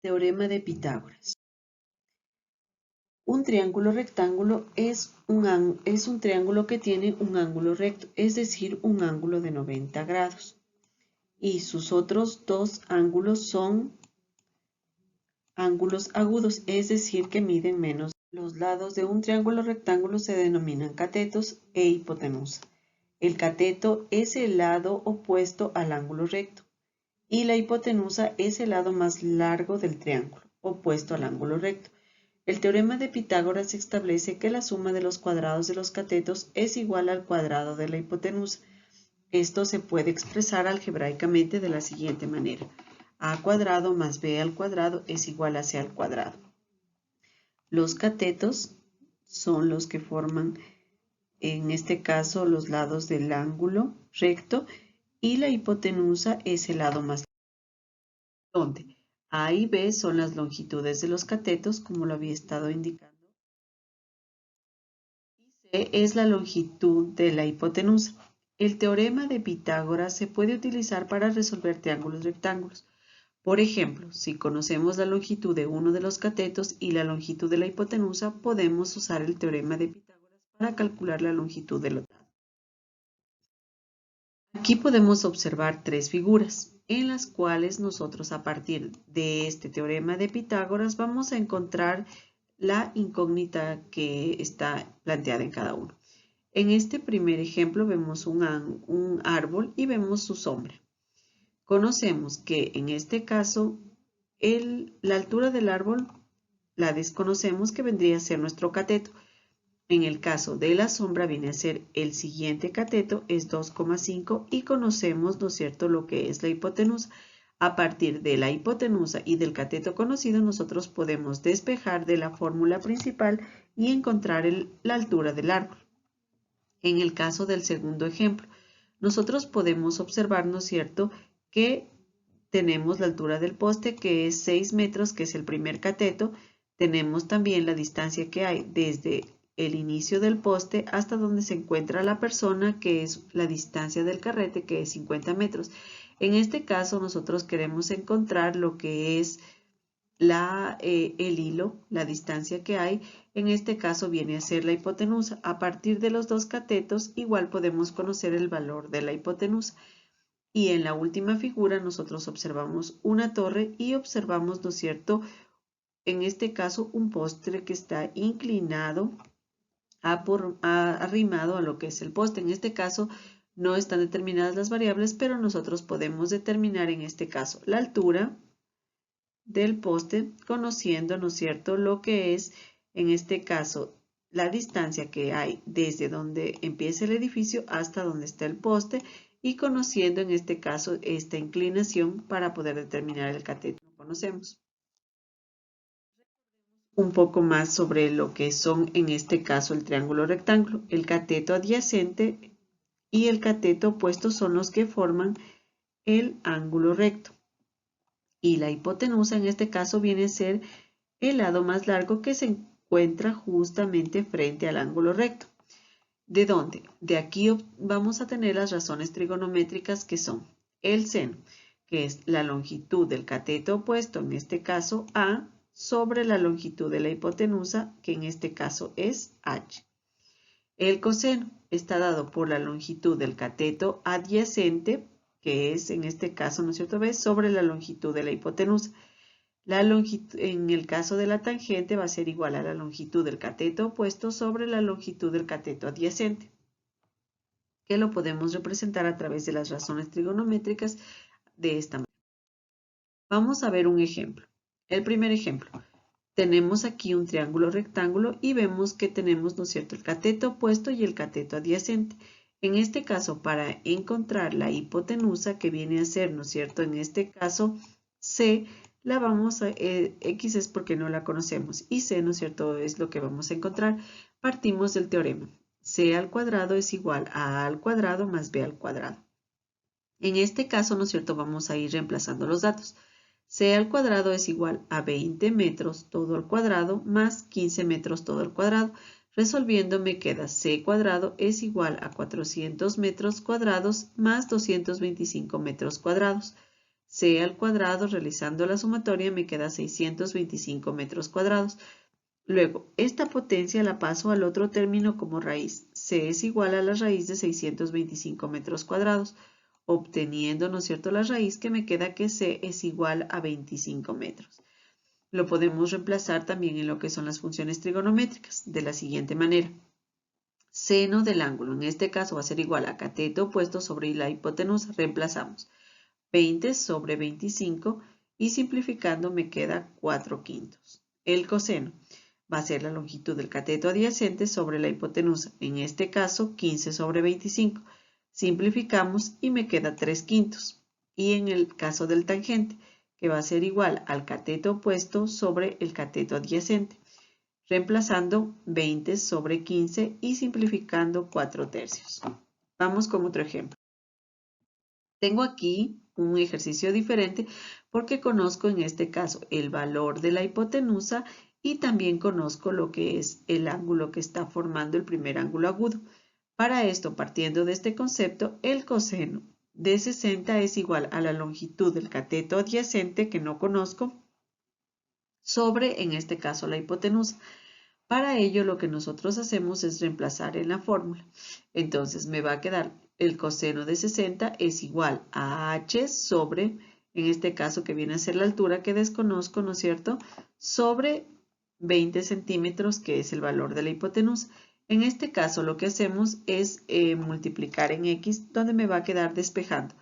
Teorema de Pitágoras. Un triángulo rectángulo es un triángulo que tiene un ángulo recto, es decir, un ángulo de 90 grados. Y sus otros dos ángulos son ángulos agudos, es decir, que miden menos. Los lados de un triángulo rectángulo se denominan catetos e hipotenusa. El cateto es el lado opuesto al ángulo recto y la hipotenusa es el lado más largo del triángulo, opuesto al ángulo recto. El teorema de Pitágoras establece que la suma de los cuadrados de los catetos es igual al cuadrado de la hipotenusa. Esto se puede expresar algebraicamente de la siguiente manera. A cuadrado más b al cuadrado es igual a c al cuadrado. Los catetos son los que forman, en este caso, los lados del ángulo recto y la hipotenusa es el lado más largo, donde A y B son las longitudes de los catetos, como lo había estado indicando, y C es la longitud de la hipotenusa. El teorema de Pitágoras se puede utilizar para resolver triángulos rectángulos. Por ejemplo, si conocemos la longitud de uno de los catetos y la longitud de la hipotenusa, podemos usar el teorema de Pitágoras para calcular la longitud del otro. Aquí podemos observar tres figuras, en las cuales nosotros a partir de este teorema de Pitágoras vamos a encontrar la incógnita que está planteada en cada uno. En este primer ejemplo vemos un árbol y vemos su sombra. Conocemos que en este caso la altura del árbol la desconocemos, que vendría a ser nuestro cateto. En el caso de la sombra viene a ser el siguiente cateto, es 2,5 y conocemos, ¿no es cierto?, lo que es la hipotenusa. A partir de la hipotenusa y del cateto conocido, nosotros podemos despejar de la fórmula principal y encontrar la altura del árbol. En el caso del segundo ejemplo, nosotros podemos observar, ¿no es cierto?, que tenemos la altura del poste, que es 6 metros, que es el primer cateto. Tenemos también la distancia que hay desde el inicio del poste hasta donde se encuentra la persona, que es la distancia del carrete, que es 50 metros. En este caso, nosotros queremos encontrar lo que es el hilo, la distancia que hay. En este caso viene a ser la hipotenusa. A partir de los dos catetos, igual podemos conocer el valor de la hipotenusa. Y en la última figura nosotros observamos una torre y observamos, ¿no es cierto?, en este caso un poste que está inclinado, arrimado a lo que es el poste. En este caso no están determinadas las variables, pero nosotros podemos determinar en este caso la altura del poste, conociendo, ¿no es cierto?, lo que es, en este caso, la distancia que hay desde donde empieza el edificio hasta donde está el poste, y conociendo en este caso esta inclinación para poder determinar el cateto que conocemos. Un poco más sobre lo que son en este caso el triángulo rectángulo. El cateto adyacente y el cateto opuesto son los que forman el ángulo recto. Y la hipotenusa en este caso viene a ser el lado más largo que se encuentra justamente frente al ángulo recto. ¿De dónde? De aquí vamos a tener las razones trigonométricas, que son el seno, que es la longitud del cateto opuesto, en este caso A, sobre la longitud de la hipotenusa, que en este caso es H. El coseno está dado por la longitud del cateto adyacente, que es en este caso, ¿no es cierto?, B, sobre la longitud de la hipotenusa. La longitud, en el caso de la tangente, va a ser igual a la longitud del cateto opuesto sobre la longitud del cateto adyacente, que lo podemos representar a través de las razones trigonométricas de esta manera. Vamos a ver un ejemplo. El primer ejemplo. Tenemos aquí un triángulo rectángulo y vemos que tenemos, ¿no es cierto?, el cateto opuesto y el cateto adyacente. En este caso, para encontrar la hipotenusa, que viene a ser, ¿no es cierto?, en este caso C, la vamos a, X es porque no la conocemos, y C, ¿no es cierto?, es lo que vamos a encontrar. Partimos del teorema. C al cuadrado es igual a al cuadrado más B al cuadrado. En este caso, ¿no es cierto?, vamos a ir reemplazando los datos. C al cuadrado es igual a 20 metros todo al cuadrado más 15 metros todo al cuadrado. Resolviendo me queda C cuadrado es igual a 400 metros cuadrados más 225 metros cuadrados. C al cuadrado, realizando la sumatoria me queda 625 metros cuadrados. Luego, esta potencia la paso al otro término como raíz. C es igual a la raíz de 625 metros cuadrados, obteniendo, ¿no es cierto?, la raíz que me queda que C es igual a 25 metros. Lo podemos reemplazar también en lo que son las funciones trigonométricas, de la siguiente manera. Seno del ángulo, en este caso va a ser igual a cateto opuesto sobre la hipotenusa. Reemplazamos 20 sobre 25 y simplificando me queda 4/5. El coseno va a ser la longitud del cateto adyacente sobre la hipotenusa, en este caso 15 sobre 25. Simplificamos y me queda 3/5. Y en el caso del tangente, que va a ser igual al cateto opuesto sobre el cateto adyacente, reemplazando 20 sobre 15 y simplificando 4/3. Vamos con otro ejemplo. Tengo aquí un ejercicio diferente porque conozco en este caso el valor de la hipotenusa y también conozco lo que es el ángulo que está formando el primer ángulo agudo. Para esto, partiendo de este concepto, el coseno de 60 es igual a la longitud del cateto adyacente, que no conozco, sobre, en este caso, la hipotenusa. Para ello, lo que nosotros hacemos es reemplazar en la fórmula. Entonces, me va a quedar el coseno de 60 es igual a h sobre, en este caso que viene a ser la altura que desconozco, ¿no es cierto?, sobre 20 centímetros, que es el valor de la hipotenusa. En este caso, lo que hacemos es multiplicar en x, donde me va a quedar despejando,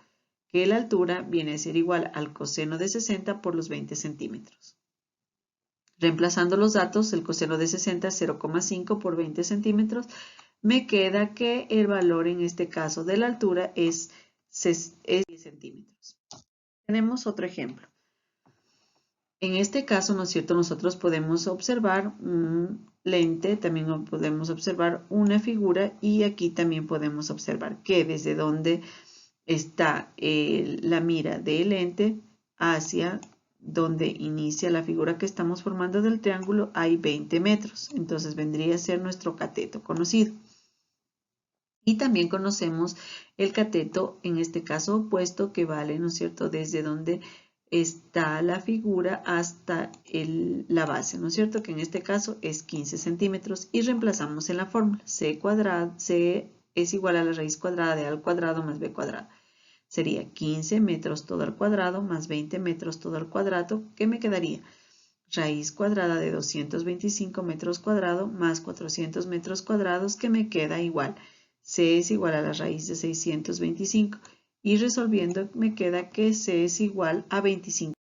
que la altura viene a ser igual al coseno de 60 por los 20 centímetros. Reemplazando los datos, el coseno de 60 es 0,5 por 20 centímetros. Me queda que el valor en este caso de la altura es 10 centímetros. Tenemos otro ejemplo. En este caso, ¿no es cierto?, nosotros podemos observar un lente, también podemos observar una figura y aquí también podemos observar que desde donde está la mira del lente hacia donde inicia la figura que estamos formando del triángulo hay 20 metros. Entonces vendría a ser nuestro cateto conocido. Y también conocemos el cateto, en este caso opuesto, que vale, ¿no es cierto?, desde donde está la figura hasta la base, ¿no es cierto?, que en este caso es 15 centímetros. Y reemplazamos en la fórmula. C es igual a la raíz cuadrada de A al cuadrado más B cuadrado. Sería 15 metros todo al cuadrado más 20 metros todo al cuadrado, que me quedaría raíz cuadrada de 225 metros cuadrados más 400 metros cuadrados, que me queda igual. C es igual a la raíz de 625 y resolviendo me queda que C es igual a 25.